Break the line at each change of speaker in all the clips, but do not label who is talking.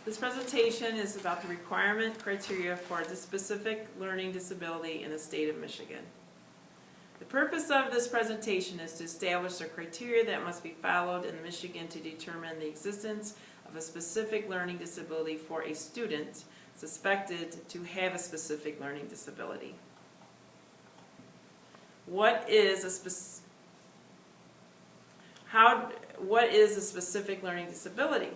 This presentation is about the requirement criteria for the specific learning disability in the state of Michigan. The purpose of this presentation is to establish the criteria that must be followed in Michigan to determine the existence of a specific learning disability for a student suspected to have a specific learning disability. What is a specific learning disability?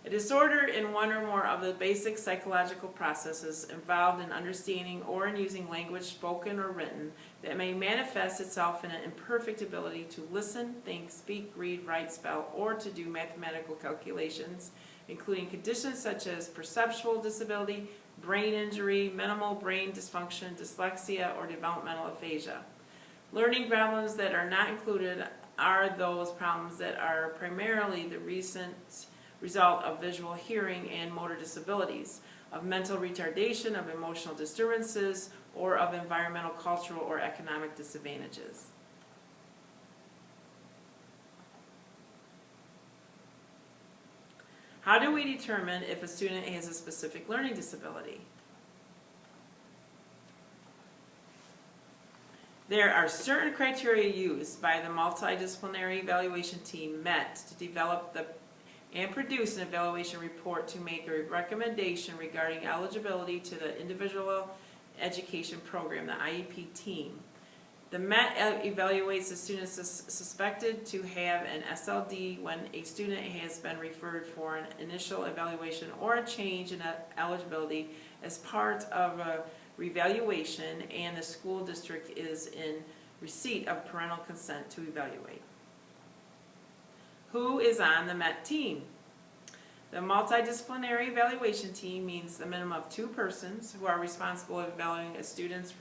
A disorder in one or more of the basic psychological processes involved in understanding or in using language spoken or written that may manifest itself in an imperfect ability to listen, think, speak, read, write, spell, or to do mathematical calculations, including conditions such as perceptual disability, brain injury, minimal brain dysfunction, dyslexia, or developmental aphasia. Learning problems that are not included are those problems that are primarily the result of visual, hearing, and motor disabilities, of mental retardation, of emotional disturbances, or of environmental, cultural, or economic disadvantages. How do we determine if a student has a specific learning disability? There are certain criteria used by the multidisciplinary evaluation team met to develop and produce an evaluation report to make a recommendation regarding eligibility to the individual education program, the IEP team. The MET evaluates the students suspected to have an SLD when a student has been referred for an initial evaluation or a change in eligibility as part of a revaluation, and the school district is in receipt of parental consent to evaluate. Who is on the MET team? The multidisciplinary evaluation team means the minimum of 2 persons who are responsible for evaluating a student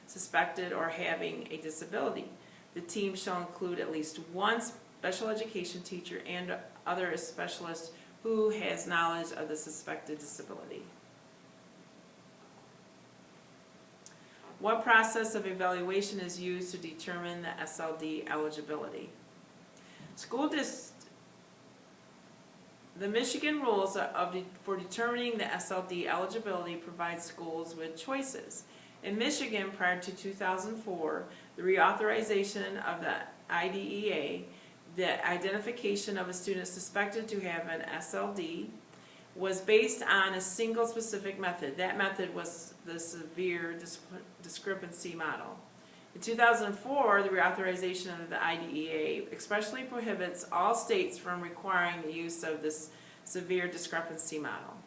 suspected or having a disability. The team shall include at least 1 special education teacher and other specialists who has knowledge of the suspected disability. What process of evaluation is used to determine the SLD eligibility? The Michigan rules for determining the SLD eligibility provide schools with choices. In Michigan, prior to 2004, the reauthorization of the IDEA, the identification of a student suspected to have an SLD, was based on a single specific method. That method was the severe discrepancy model. In 2004, the reauthorization of the IDEA expressly prohibits all states from requiring the use of this severe discrepancy model.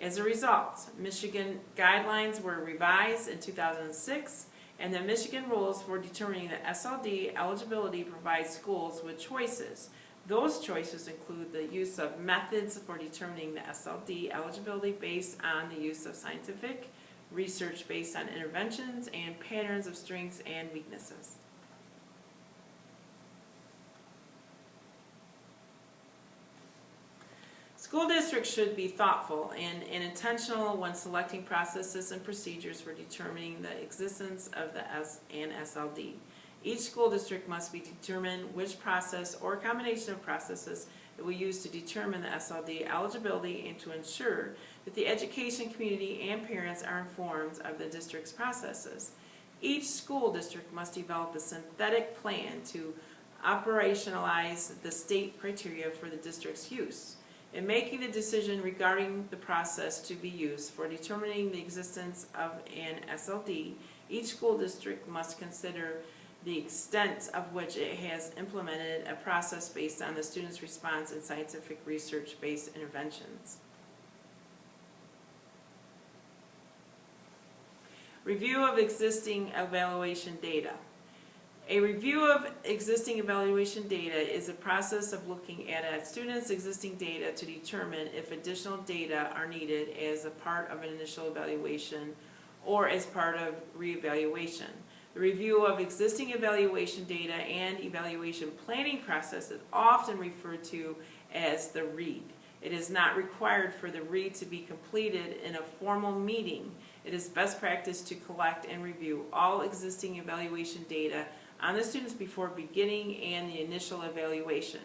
As a result, Michigan guidelines were revised in 2006, and the Michigan rules for determining the SLD eligibility provide schools with choices. Those choices include the use of methods for determining the SLD eligibility based on the use of scientific research based on interventions and patterns of strengths and weaknesses. School districts should be thoughtful and intentional when selecting processes and procedures for determining the existence of the SLD. Each school district must be determined which process or combination of processes it will use to determine the SLD eligibility and to ensure that the education community and parents are informed of the district's processes. Each school district must develop a synthetic plan to operationalize the state criteria for the district's use. In making the decision regarding the process to be used for determining the existence of an SLD, each school district must consider the extent of which it has implemented a process based on the student's response and scientific research-based interventions. Review of existing evaluation data. A review of existing evaluation data is a process of looking at a student's existing data to determine if additional data are needed as a part of an initial evaluation or as part of reevaluation. The review of existing evaluation data and evaluation planning process is often referred to as the read. It is not required for the read to be completed in a formal meeting. It is best practice to collect and review all existing evaluation data on the students before beginning and the initial evaluation.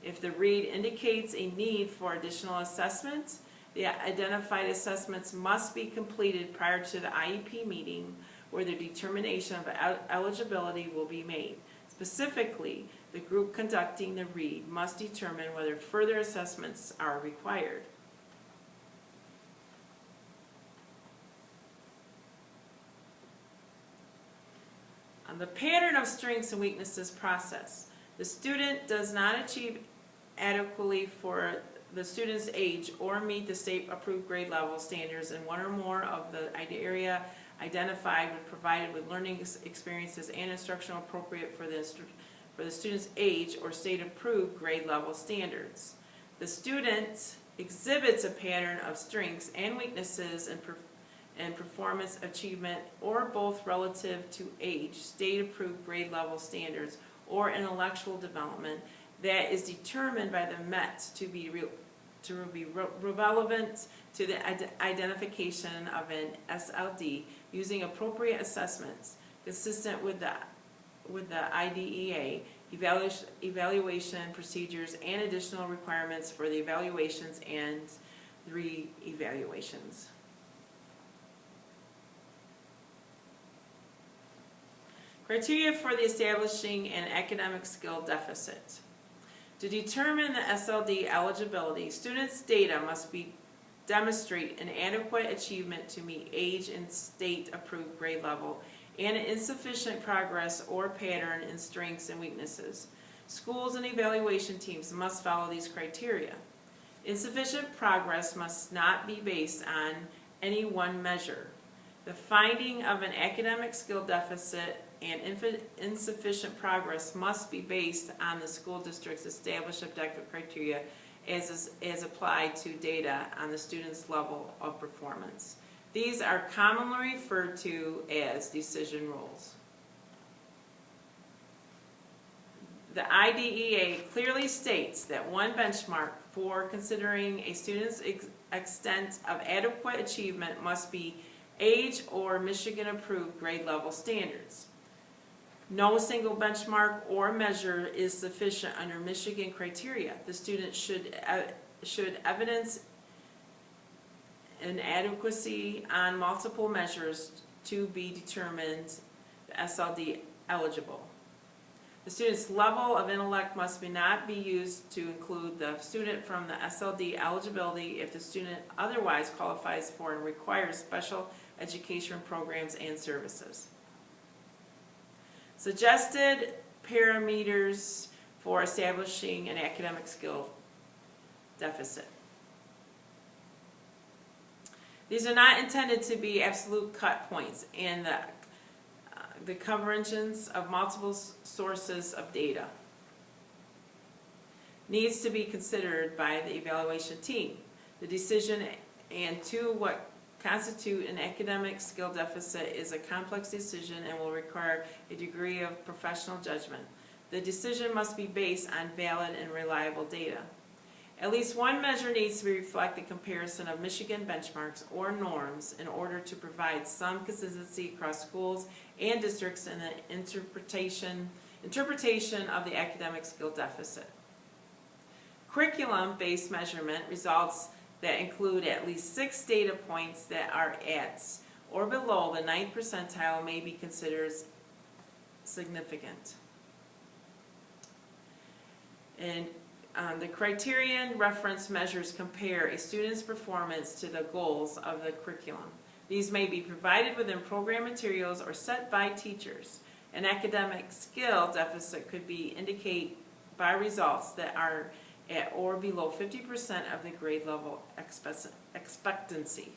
If the read indicates a need for additional assessment, The identified assessments must be completed prior to the IEP meeting where the determination of eligibility will be made. Specifically, the group conducting the read must determine whether further assessments are required. On the pattern of strengths and weaknesses process, the student does not achieve adequately for the student's age or meet the state-approved grade level standards in one or more of the area identified when provided with learning experiences and instructional appropriate for the student's age or state-approved grade level standards. The student exhibits a pattern of strengths and weaknesses and performance achievement, or both relative to age, state-approved grade level standards, or intellectual development that is determined by the MET to be relevant to the identification of an SLD using appropriate assessments consistent with the IDEA, evaluation procedures, and additional requirements for the evaluations and re-evaluations. Criteria for the establishing an academic skill deficit. To determine the SLD eligibility, students' data must demonstrate an adequate achievement to meet age and state-approved grade level and an insufficient progress or pattern in strengths and weaknesses. Schools and evaluation teams must follow these criteria. Insufficient progress must not be based on any one measure. The finding of an academic skill deficit and insufficient progress must be based on the school district's established objective criteria as applied to data on the student's level of performance. These are commonly referred to as decision rules. The IDEA clearly states that one benchmark for considering a student's extent of adequate achievement must be age or Michigan-approved grade level standards. No single benchmark or measure is sufficient under Michigan criteria. The student should evidence an adequacy on multiple measures to be determined the SLD eligible. The student's level of intellect must not be used to include the student from the SLD eligibility if the student otherwise qualifies for and requires special education programs and services. Suggested parameters for establishing an academic skill deficit. These are not intended to be absolute cut points, and the convergence of multiple sources of data needs to be considered by the evaluation team. The decision and to what constitute an academic skill deficit is a complex decision and will require a degree of professional judgment. The decision must be based on valid and reliable data. At least one measure needs to reflect the comparison of Michigan benchmarks or norms in order to provide some consistency across schools and districts in the interpretation of the academic skill deficit. Curriculum-based measurement results that include at least 6 data points that are at or below the 9th percentile may be considered significant. And the criterion reference measures compare a student's performance to the goals of the curriculum. These may be provided within program materials or set by teachers. An academic skill deficit could be indicated by results that are at or below 50% of the grade level expectancy.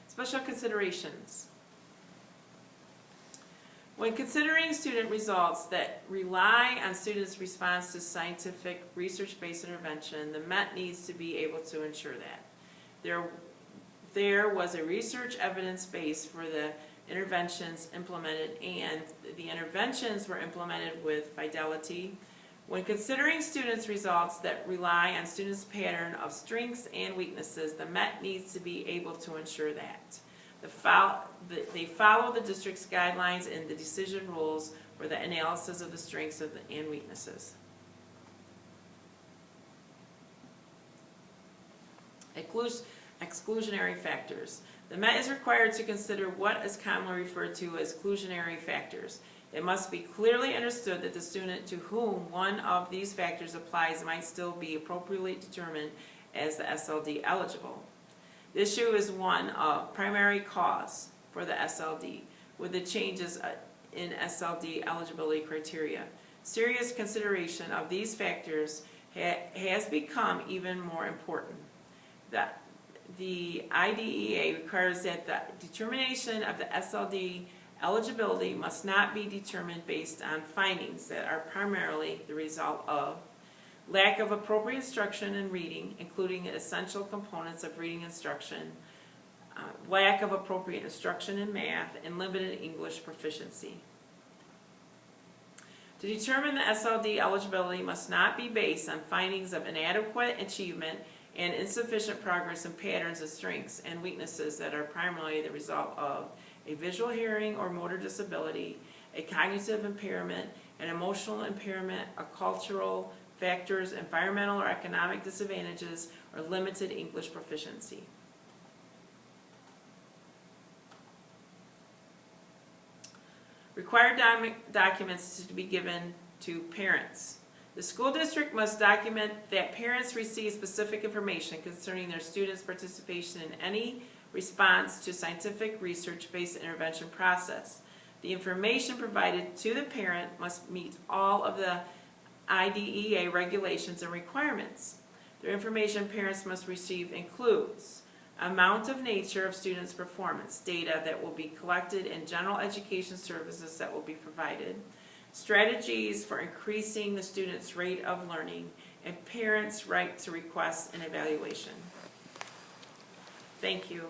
Special considerations. When considering student results that rely on students' response to scientific research-based intervention, the MET needs to be able to ensure that there was a research evidence base for the interventions implemented, and the interventions were implemented with fidelity. When considering students' results that rely on students' pattern of strengths and weaknesses, the MET needs to be able to ensure that. They follow the district's guidelines and the decision rules for the analysis of the strengths and weaknesses. Exclusionary factors. The Met is required to consider what is commonly referred to as exclusionary factors. It must be clearly understood that the student to whom one of these factors applies might still be appropriately determined as the SLD eligible. The issue is one of primary cause for the SLD, with the changes in SLD eligibility criteria. Serious consideration of these factors has become even more important. The IDEA requires that the determination of the SLD eligibility must not be determined based on findings that are primarily the result of lack of appropriate instruction in reading, including essential components of reading instruction, lack of appropriate instruction in math, and limited English proficiency. To determine the SLD eligibility must not be based on findings of inadequate achievement and insufficient progress in patterns of strengths and weaknesses that are primarily the result of a visual, hearing, or motor disability, a cognitive impairment, an emotional impairment, a cultural factors, environmental or economic disadvantages, or limited English proficiency. Required documents to be given to parents. The school district must document that parents receive specific information concerning their students' participation in any response to scientific research-based intervention process. The information provided to the parent must meet all of the IDEA regulations and requirements. The information parents must receive includes amount of nature of students' performance, data that will be collected, and general education services that will be provided, strategies for increasing the student's rate of learning, and parents' right to request an evaluation. Thank you.